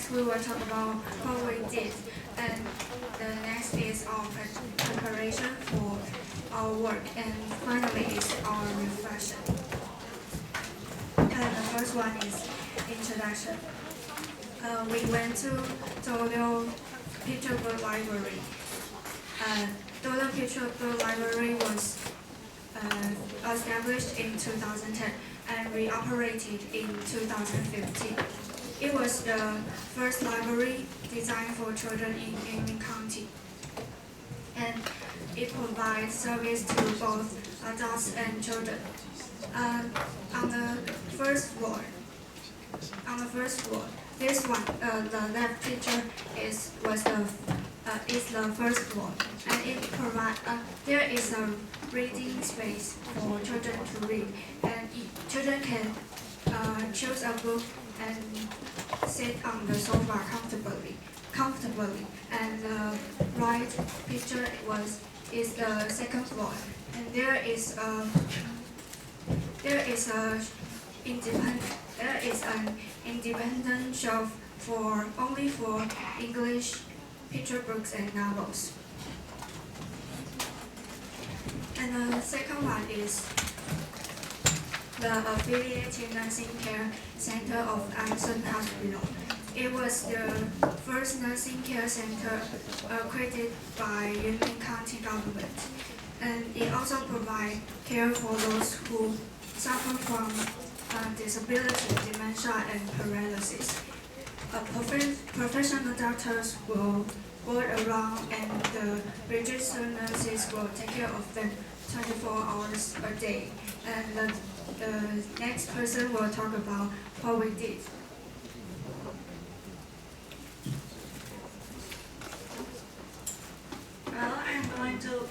next we will talk about what we did, and the next is our preparation for our work, and finally is our reflection. And the first one is introduction. We went to Dodo Picture Book Library. Dodo Picture Book Library was established in 2010 and reoperated in 2015. It was the first library designed for children in Yunnan County, and it provides service to both adults and children. On the first floor, this one, the left picture is the first floor, and it provides there is a reading space for children to read, and children can choose a book and sit on the sofa comfortably. And the right picture is the second floor, and there is an independent shelf only for English picture books and novels. And the second one is the Affiliated Nursing Care Center of Anson Hospital. It was the first nursing care center created by Yunnan County government, and it also provides care for those who suffer from disability, dementia, and paralysis. Professional doctors will go around, and the registered nurses will take care of them 24 hours a day. And the next person will talk about what we did. Well, I'm going to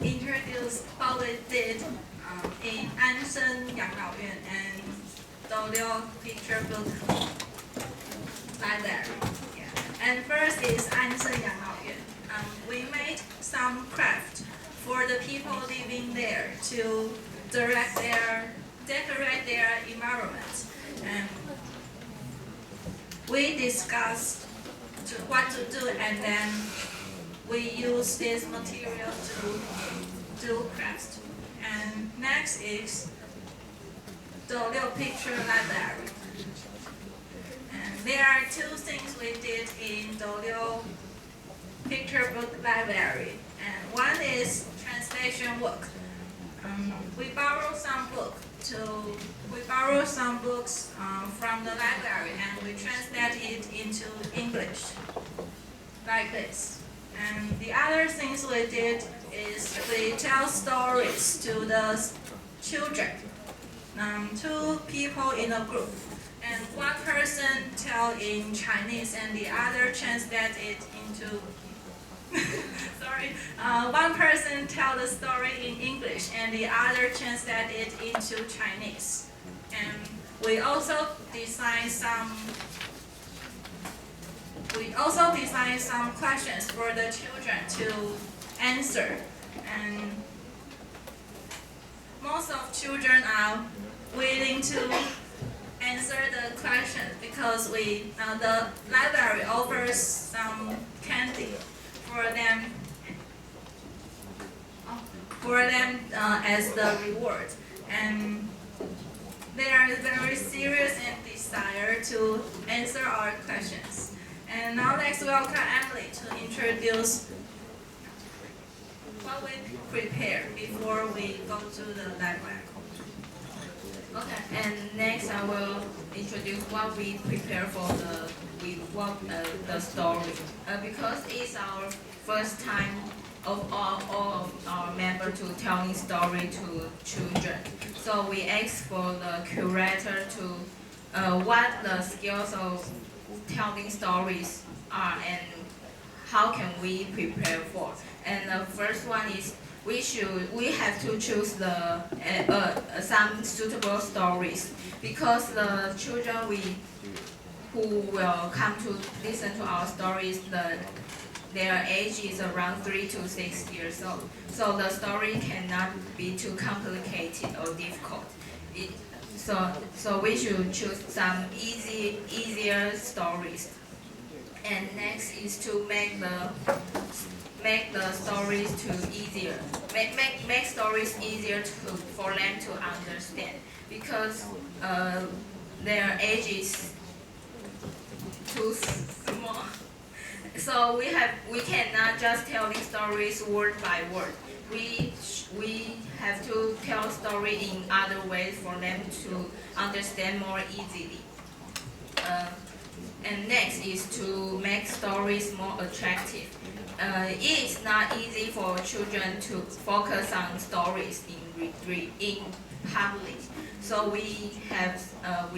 introduce what we did in Anson Yanglaoyuan and Dodo Picture Book Library. Yeah. And first is Anson Yanglaoyuan. We made some craft for the people living there to decorate their environment. And we discussed what to do, and then we use this material to do crafts. And next is Dodo Picture Library. And there are two things we did in Dodo Picture Book Library. And one is translation work. We borrow some books from the library, and we translate it into English, like this. And the other things we did is we tell stories to the children, two people in a group, and one person tell in Chinese and the other translate it into one person tell the story in English and the other translate it into Chinese. And we also design some questions for the children to answer. And most of children are willing to answer the questions because the library offers some candy for them as the reward, and they are very serious and desire to answer our questions. And now let's welcome Emily to introduce what we prepare before we go to the library. Okay, and next I will introduce what we prepare for the story. Because it's our first time of all of our members to telling story to children. So we ask for the curator to what the skills of telling stories are and how can we prepare for. And the first one is we have to choose the some suitable stories, because the children who will come to listen to our stories, their age is around 3 to 6 years old. So the story cannot be too complicated or difficult. So we should choose some easier stories. And next is to make the stories make stories easier for them to understand, because their age is too small. So we cannot just telling stories word by word. We have to tell story in other ways for them to understand more easily. And next is to make stories more attractive. It is not easy for children to focus on stories in public. So we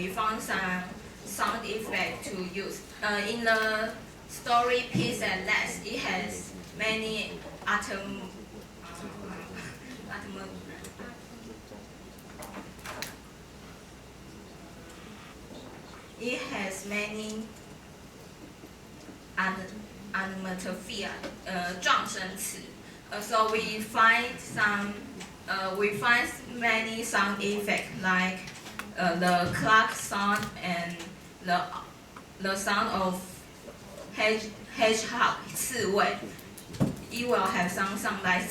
found some sound effect to use. In the story Peace at Last, it has many it has many onomatopoeia, 状声词. So we find many sound effects like the clock sound and the sound of hedgehog, 刺猬. It will have some sound like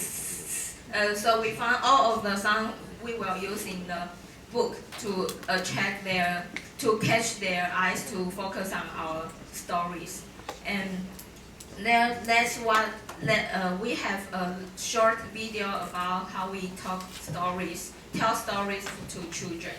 so we found all of the sound we will use in the book to catch their eyes to focus on our stories. And that's what we have a short video about how we tell stories to children.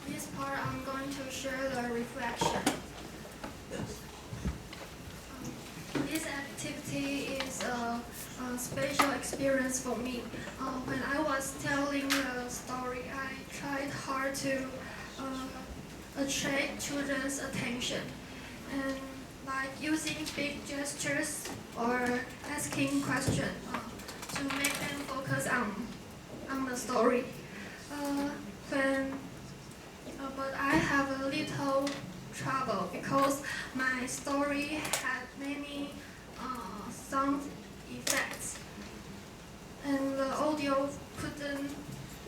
This part I'm going to share the reflection. This activity is a special experience for me. When I was telling the story, I tried hard to attract children's attention, and like using big gestures or asking questions to make them focus on the story. But I have a little trouble because my story had many sound effects, and the audio couldn't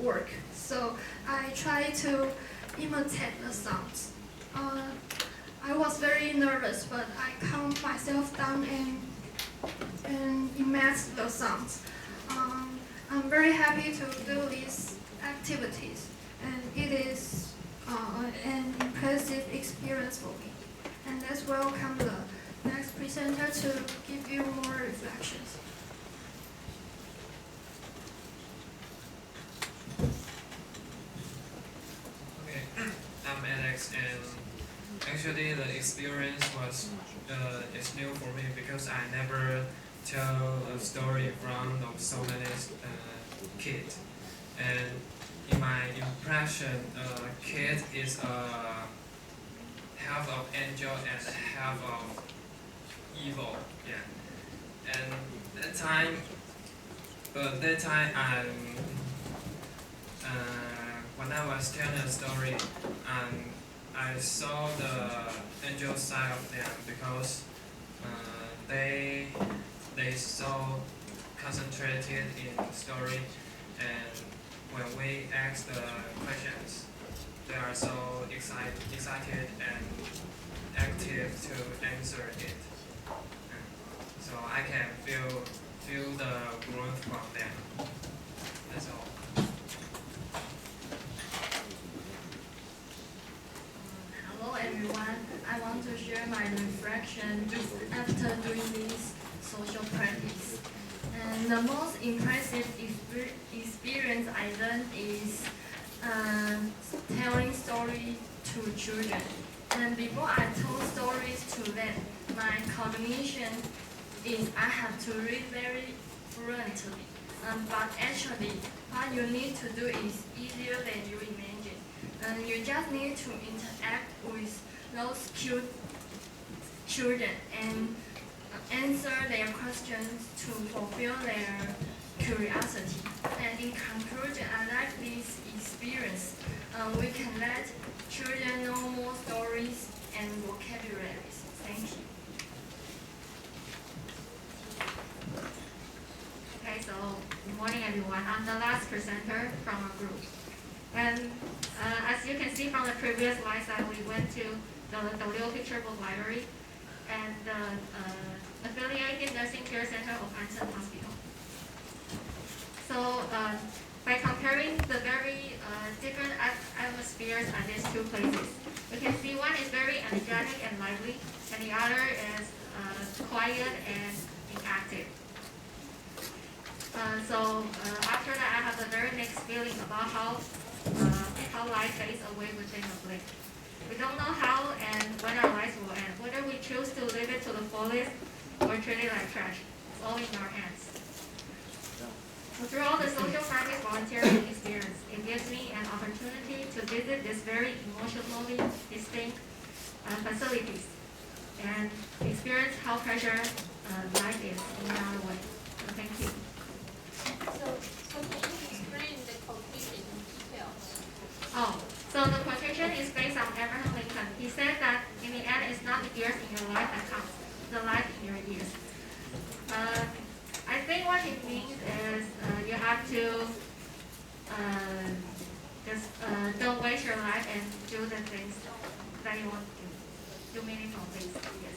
work. So I tried to imitate the sounds. I was very nervous, but I calmed myself down and imagine the sounds. I'm very happy to do these activities, and it is an impressive experience for me. And let's welcome the next presenter to give you more reflections. Okay, I'm Alex, and actually the experience is new for me because I never tell a story in front of so many kids. And in my impression, kid is half of angel and half of evil. Yeah. And that time when I was telling a story, I saw the angel side of them because they so concentrated in the story, and when we ask the questions, they are so excited and active to answer it. So I can feel the growth from them. That's all. Hello everyone, I want to share my reflection after doing this social practice. And the most impressive experience I learned is telling stories to children. And before I told stories to them, my cognition is I have to read very fluently. But actually, what you need to do is easier than you imagine. And you just need to interact with those cute children and answer their questions to fulfill their curiosity. And in conclusion, I like this experience. We can let children know more stories and vocabularies. Thank you. Okay, so good morning everyone. I'm the last presenter from our group. And as you can see from the previous slide that we went to the Little Picture Book Library and the affiliated nursing care center of Anson Hospital. So by comparing the very different atmospheres at these two places, we can see one is very energetic and lively, and the other is quiet and inactive. So after that, I have a very mixed feeling about how life fades away within a blink. We don't know how and when our lives will end, whether we choose to live it to the fullest or treat it like trash. It's all in our hands. So through all the social practice volunteering experience, it gives me an opportunity to visit these very emotionally distinct facilities and experience how precious life is in another way. So thank you. So can you explain the quotation in detail? Oh, so the quotation is based on Abraham Lincoln. He said that in the end, it's not the years in your life that counts, the life in your years. I think what it means is you have to just don't waste your life and do the things that you want to do meaningful things. Yes.